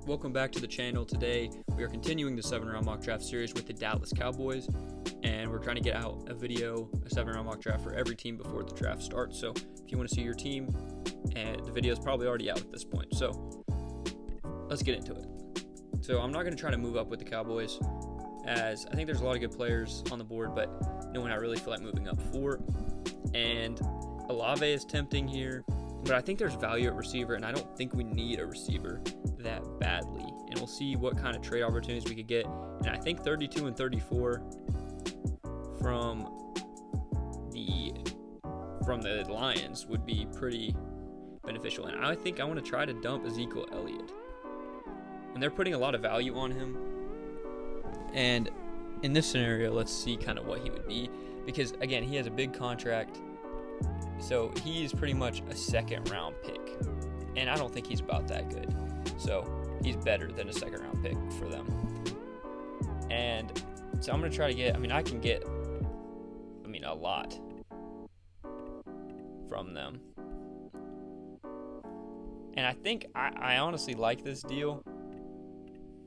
Welcome back to the channel. Today we are continuing the 7-round mock draft series with the Dallas Cowboys, and we're trying to get out a 7-round mock draft for every team before the draft starts. So if you want to see your team, and the video is probably already out at this point, so let's get into it. So I'm not going to try to move up with the Cowboys, as I think there's a lot of good players on the board, but no one I really feel like moving up for. And Olave is tempting here, but I think there's value at receiver, and I don't think we need a receiver that badly. And we'll see what kind of trade opportunities we could get. And I think 32 and 34 from the Lions would be pretty beneficial. And I think I want to try to dump Ezekiel Elliott. And they're putting a lot of value on him. And in this scenario, let's see kind of what he would be. Because, again, he has a big contract. So he's pretty much a second-round pick. And I don't think he's about that good. So he's better than a second-round pick for them. And so I'm going to try to get, I can get a lot from them. And I think I honestly like this deal.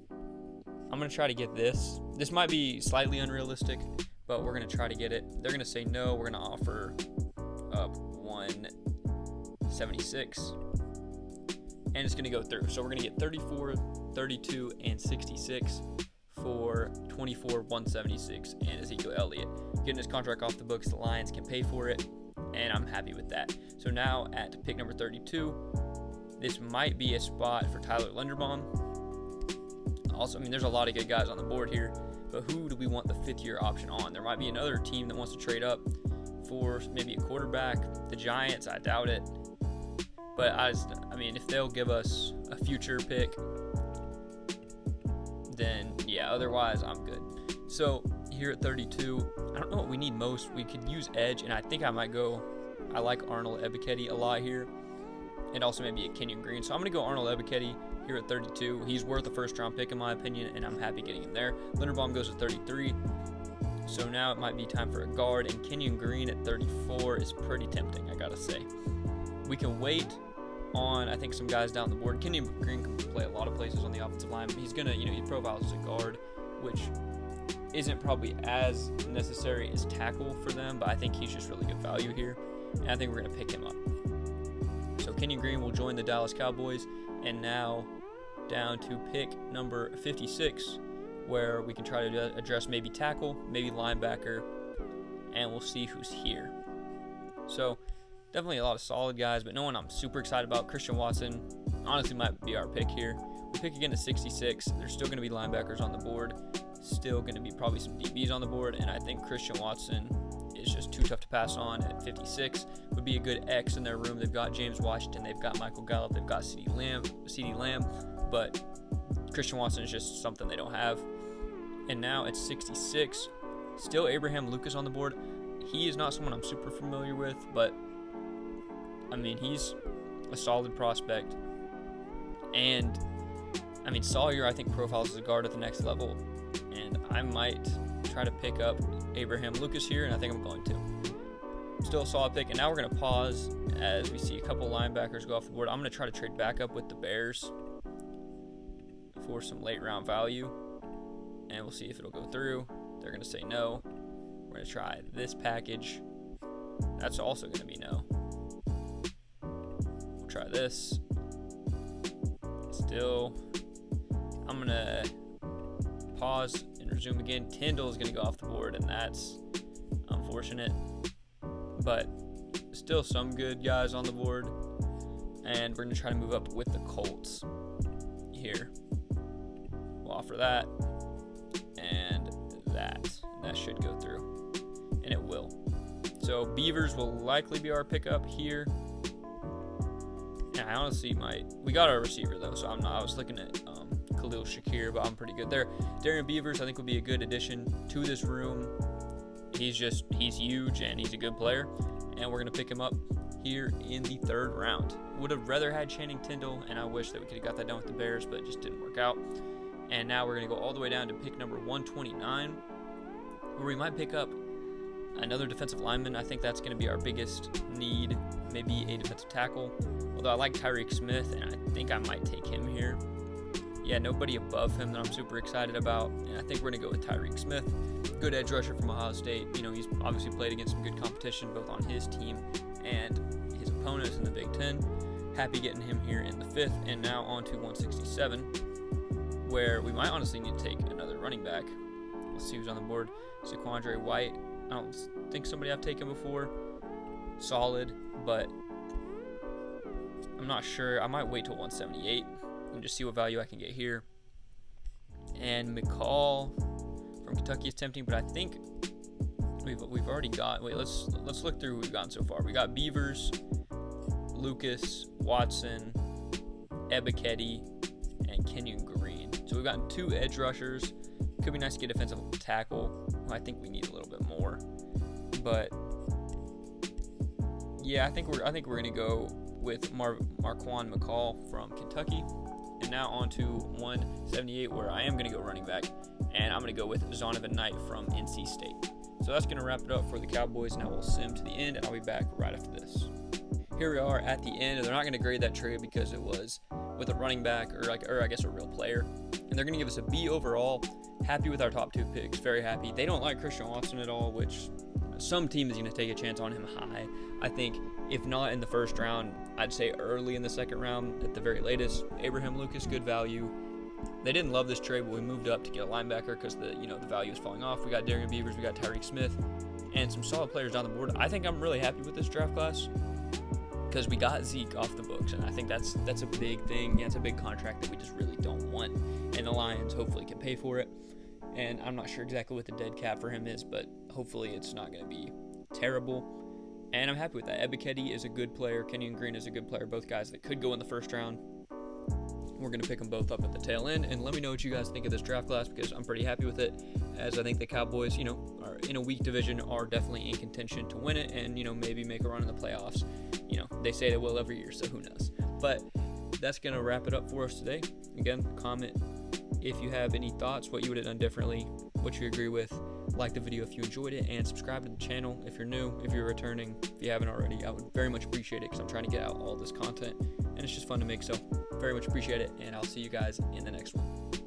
I'm going to try to get this. This might be slightly unrealistic, but we're going to try to get it. They're going to say no. We're going to offer up 176. And it's going to go through. So we're going to get 34, 32, and 66 for 24, 176, and Ezekiel Elliott. Getting his contract off the books, the Lions can pay for it, and I'm happy with that. So now at pick number 32, this might be a spot for Tyler Linderbaum. Also, there's a lot of good guys on the board here, but who do we want the fifth-year option on? There might be another team that wants to trade up for maybe a quarterback. The Giants, I doubt it. But if they'll give us a future pick, then yeah, otherwise I'm good. So here at 32, I don't know what we need most. We could use edge, and I think I like Arnold Ebikete a lot here, and also maybe a Kenyon Green. So I'm going to go Arnold Ebikete here at 32. He's worth a first-round pick in my opinion, and I'm happy getting him there. Linderbaum goes at 33. So now it might be time for a guard, and Kenyon Green at 34 is pretty tempting, I gotta say. We can wait on, I think, some guys down the board. Kenyon Green can play a lot of places on the offensive line, but he's gonna, he profiles as a guard, which isn't probably as necessary as tackle for them, but I think he's just really good value here, and I think we're gonna pick him up. So Kenyon Green will join the Dallas Cowboys, and now down to pick number 56, where we can try to address maybe tackle, maybe linebacker, and we'll see who's here. So definitely a lot of solid guys, but no one I'm super excited about. Christian Watson honestly might be our pick here. We pick again to 66. There's still going to be linebackers on the board, still going to be probably some DBs on the board, and I think Christian Watson is just too tough to pass on at 56. Would be a good X in their room. They've got James Washington, they've got Michael Gallup, they've got CeeDee Lamb, but Christian Watson is just something they don't have. And now at 66, still Abraham Lucas on the board. He is not someone I'm super familiar with, but he's a solid prospect. And Sawyer, I think, profiles as a guard at the next level, and I might try to pick up Abraham Lucas here, and I think I'm going to. Still a solid pick, and now we're going to pause as we see a couple linebackers go off the board. I'm going to try to trade back up with the Bears for some late round value, and we'll see if it'll go through. They're going to say no. We're going to try this package. That's also going to be no. We'll try this. Still, I'm going to pause and resume again. Tyndall is going to go off the board, and that's unfortunate. But still some good guys on the board. And we're going to try to move up with the Colts here. We'll offer that and that. And that should go through. And it will. So Beavers will likely be our pickup here. And I honestly we got our receiver though, so I was looking at Khalil Shakir, but I'm pretty good there. Darian Beavers I think would be a good addition to this room. He's huge and he's a good player, and we're gonna pick him up here in the 3rd round. Would have rather had Channing Tindall, and I wish that we could have got that done with the Bears, but it just didn't work out. And now we're gonna go all the way down to pick number 129, where we might pick up another defensive lineman. I think that's going to be our biggest need, maybe a defensive tackle. Although I like Tyreek Smith, and I think I might take him here. yeah, nobody above him that I'm super excited about. And I think we're going to go with Tyreek Smith. Good edge rusher from Ohio State. He's obviously played against some good competition both on his team and his opponents in the Big Ten. Happy getting him here in the 5th. And now on to 167, where we might honestly need to take another running back. Let's see who's on the board. Zaquandre White. I don't think somebody I've taken before. Solid, but I'm not sure. I might wait till 178 and just see what value I can get here. And McCall from Kentucky is tempting, but I think we've already got. Wait, let's look through who we've gotten so far. We got Beavers, Lucas, Watson, Ebikete, and Kenyon Green. So we've gotten 2 edge rushers. Could be nice to get defensive tackle. I think we need a little bit more, but yeah, I think we're gonna go with Marquand McCall from Kentucky. And now on to 178, where I am gonna go running back, and I'm gonna go with Zonovan Knight from NC State. So that's gonna wrap it up for the Cowboys. Now we'll sim to the end, and I'll be back right after this. Here we are at the end, and they're not gonna grade that trade because it was with a running back or I guess a real player, and they're gonna give us a B overall. Happy with our top 2 picks, very happy. They don't like Christian Watson at all, which some team is going to take a chance on him high. I think if not in the 1st round, I'd say early in the 2nd round at the very latest. Abraham Lucas, good value. They didn't love this trade, but we moved up to get a linebacker because the value is falling off. We got Darian Beavers, we got Tyreek Smith, and some solid players down the board. I think I'm really happy with this draft class because we got Zeke off the books, and I think that's a big thing. Yeah, it's a big contract that we just really don't want, and the Lions hopefully can pay for it. And I'm not sure exactly what the dead cap for him is, but hopefully it's not going to be terrible. And I'm happy with that. Ebikete is a good player. Kenyon Green is a good player. Both guys that could go in the 1st round. We're going to pick them both up at the tail end. And let me know what you guys think of this draft class, because I'm pretty happy with it, as I think the Cowboys, are in a weak division, are definitely in contention to win it and, maybe make a run in the playoffs. They say they will every year, so who knows. But that's going to wrap it up for us today. Again, comment if you have any thoughts, what you would have done differently, what you agree with. Like the video if you enjoyed it, and subscribe to the channel if you're new, if you're returning, if you haven't already. I would very much appreciate it because I'm trying to get out all this content, and it's just fun to make, so very much appreciate it, and I'll see you guys in the next one.